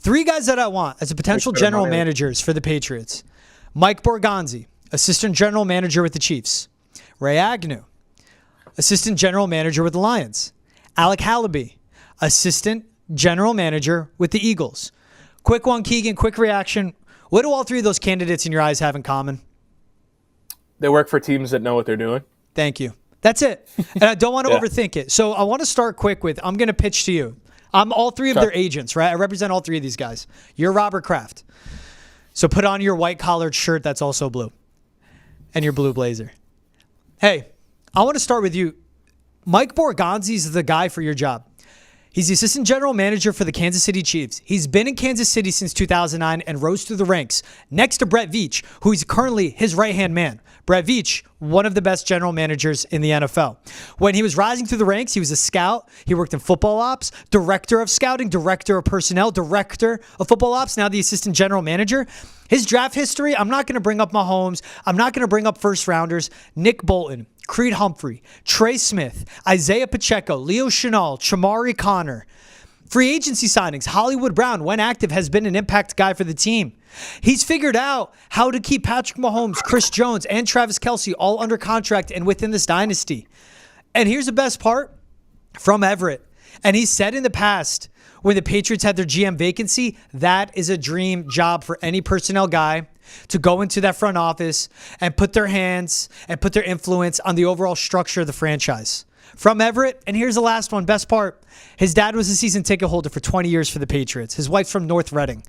Three guys that I want as a potential general managers for the Patriots. Mike Borgonzi, assistant general manager with the Chiefs. Ray Agnew, assistant general manager with the Lions. Alec Halaby, assistant general manager with the Eagles. Quick one, Keagan, quick reaction. What do all three of those candidates in your eyes have in common? They work for teams that know what they're doing. Thank you. That's it. And I don't want to overthink it. So I want to start quick with, I'm going to pitch to you. I'm all three of their agents, right? I represent all three of these guys. You're Robert Kraft. So put on your white-collared shirt that's also blue and your blue blazer. Hey, I want to start with you. Mike Borgonzi is the guy for your job. He's the assistant general manager for the Kansas City Chiefs. He's been in Kansas City since 2009 and rose through the ranks next to Brett Veach, who is currently his right-hand man. Brett Veach, one of the best general managers in the NFL. When he was rising through the ranks, he was a scout. He worked in football ops, director of scouting, director of personnel, director of football ops, now the assistant general manager. His draft history, I'm not going to bring up Mahomes. I'm not going to bring up first rounders. Nick Bolton, Creed Humphrey, Trey Smith, Isaiah Pacheco, Leo Chenal, Chamari Connor. Free agency signings, Hollywood Brown, when active, has been an impact guy for the team. He's figured out how to keep Patrick Mahomes, Chris Jones, and Travis Kelce all under contract and within this dynasty. And here's the best part from Everett. And he said in the past, when the Patriots had their GM vacancy, that is a dream job for any personnel guy to go into that front office and put their hands and put their influence on the overall structure of the franchise. From Everett, and here's the last one, best part. His dad was a season ticket holder for 20 years for the Patriots. His wife's from North Reading.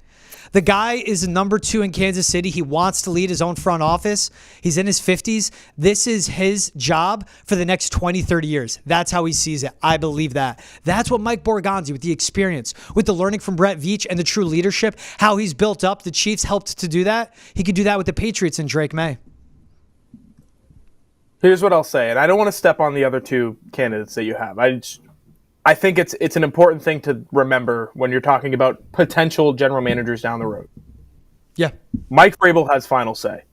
The guy is number 2 in Kansas City. He wants to lead his own front office. He's in his 50s. This is his job for the next 20, 30 years. That's how he sees it. I believe that. That's what Mike Borgonzi, with the experience, with the learning from Brett Veach and the true leadership, how he's built up. The Chiefs helped to do that. He could do that with the Patriots and Drake May. Here's what I'll say, and I don't want to step on the other two candidates that you have. I think it's an important thing to remember when you're talking about potential general managers down the road. Yeah. Mike Vrabel has final say.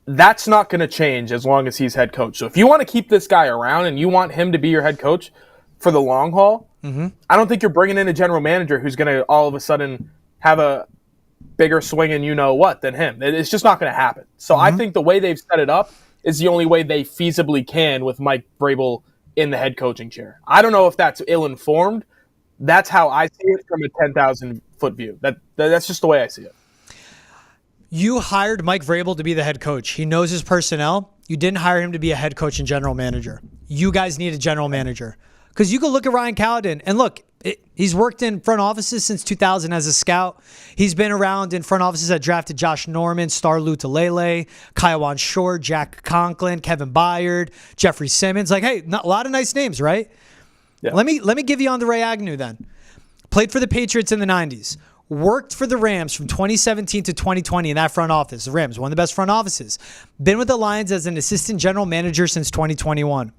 That's not going to change as long as he's head coach. So if you want to keep this guy around and you want him to be your head coach for the long haul, I don't think you're bringing in a general manager who's going to all of a sudden have a bigger swing and you-know-what than him. It's just not going to happen. So I think the way they've set it up is the only way they feasibly can with Mike Vrabel in the head coaching chair. I don't know if that's ill-informed. That's how I see it from a 10,000-foot view. That's just the way I see it. You hired Mike Vrabel to be the head coach. He knows his personnel. You didn't hire him to be a head coach and general manager. You guys need a general manager. Because you can look at Ryan Cowden, and look, he's worked in front offices since 2000 as a scout. He's been around in front offices that drafted Josh Norman, Star Lutulele, Kaiwan Short, Jack Conklin, Kevin Byard, Jeffrey Simmons. Like, hey, a lot of nice names, right? Yeah. Let me give you on the Ray Agnew then. Played for the Patriots in the 90s. Worked for the Rams from 2017 to 2020 in that front office. The Rams, one of the best front offices. Been with the Lions as an assistant general manager since 2021.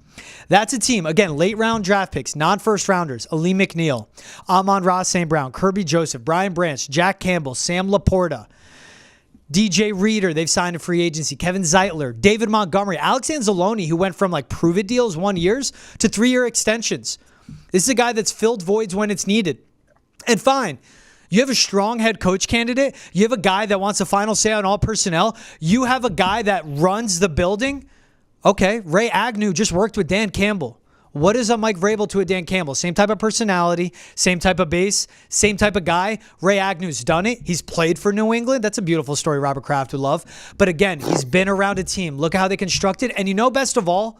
That's a team, again, late round draft picks, non-first rounders, Ali McNeil, Amon-Ra St. Brown, Kirby Joseph, Brian Branch, Jack Campbell, Sam Laporta, DJ Reader, they've signed a free agency, Kevin Zeitler, David Montgomery, Alex Anzalone, who went from like prove-it deals 1 year to 3-year extensions. This is a guy that's filled voids when it's needed. And fine, you have a strong head coach candidate. You have a guy that wants a final say on all personnel. You have a guy that runs the building. Okay, Ray Agnew just worked with Dan Campbell. What is a Mike Vrabel to a Dan Campbell? Same type of personality, same type of base, same type of guy. Ray Agnew's done it. He's played for New England. That's a beautiful story Robert Kraft would love. But again, he's been around a team. Look at how they constructed. And you know, best of all,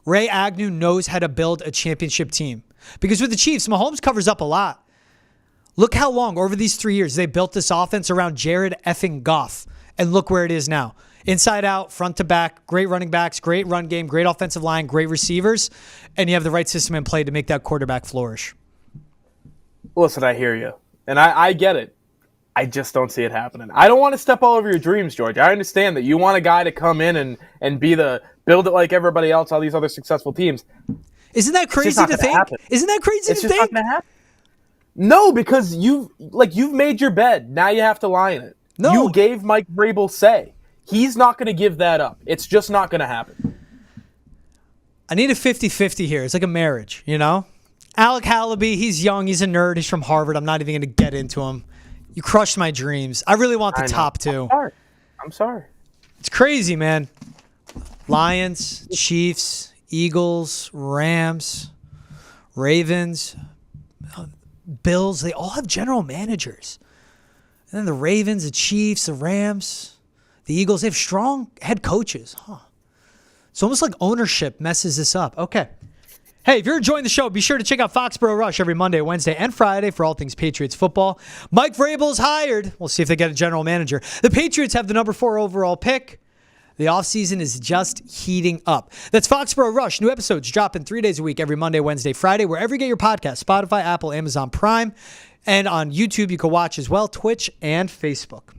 Ray Agnew knows how to build a championship team. Because with the Chiefs, Mahomes covers up a lot. Look how long, over these 3 years, they built this offense around Jared effing Goff. And look where it is now. Inside out, front to back, great running backs, great run game, great offensive line, great receivers. And you have the right system in play to make that quarterback flourish. Listen, I hear you. And I get it. I just don't see it happening. I don't want to step all over your dreams, George. I understand that you want a guy to come in and be build it like everybody else, all these other successful teams. Isn't that crazy to think? Isn't that crazy to think? It's just not going to happen. No, because you've made your bed. Now you have to lie in it. No. You gave Mike Vrabel say. He's not going to give that up. It's just not going to happen. I need a 50-50 here. It's like a marriage, you know? Alec Halaby, he's young. He's a nerd. He's from Harvard. I'm not even going to get into him. You crushed my dreams. I really want the top two. I'm sorry. It's crazy, man. Lions, Chiefs, Eagles, Rams, Ravens, Bills. They all have general managers. And then the Ravens, the Chiefs, the Rams, the Eagles, they have strong head coaches. It's almost like ownership messes this up. Okay. Hey, if you're enjoying the show, be sure to check out Foxboro Rush every Monday, Wednesday, and Friday for all things Patriots football. Mike Vrabel's hired. We'll see if they get a general manager. The Patriots have the number 4 overall pick. The offseason is just heating up. That's Foxboro Rush. New episodes dropping 3 days a week, every Monday, Wednesday, Friday, wherever you get your podcast, Spotify, Apple, Amazon Prime, and on YouTube you can watch as well, Twitch and Facebook.